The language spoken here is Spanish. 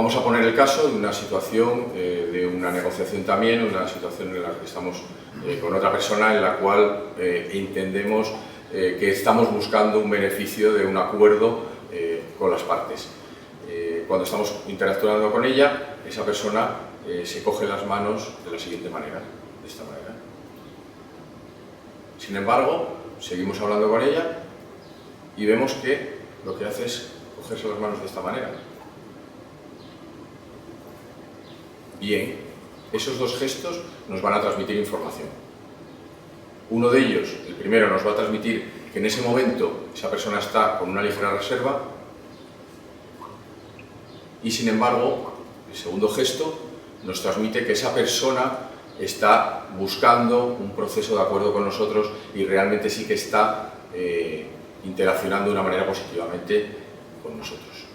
Vamos a poner el caso de una situación, de una negociación también, una situación en la que estamos con otra persona en la cual entendemos que estamos buscando un beneficio de un acuerdo con las partes. Cuando estamos interactuando con ella, esa persona se coge las manos de la siguiente manera, de esta manera. Sin embargo, seguimos hablando con ella y vemos que lo que hace es cogerse las manos de esta manera. Bien, esos dos gestos nos van a transmitir información. Uno de ellos, el primero, nos va a transmitir que en ese momento esa persona está con una ligera reserva y, sin embargo, el segundo gesto nos transmite que esa persona está buscando un proceso de acuerdo con nosotros y realmente sí que está interaccionando de una manera positivamente con nosotros.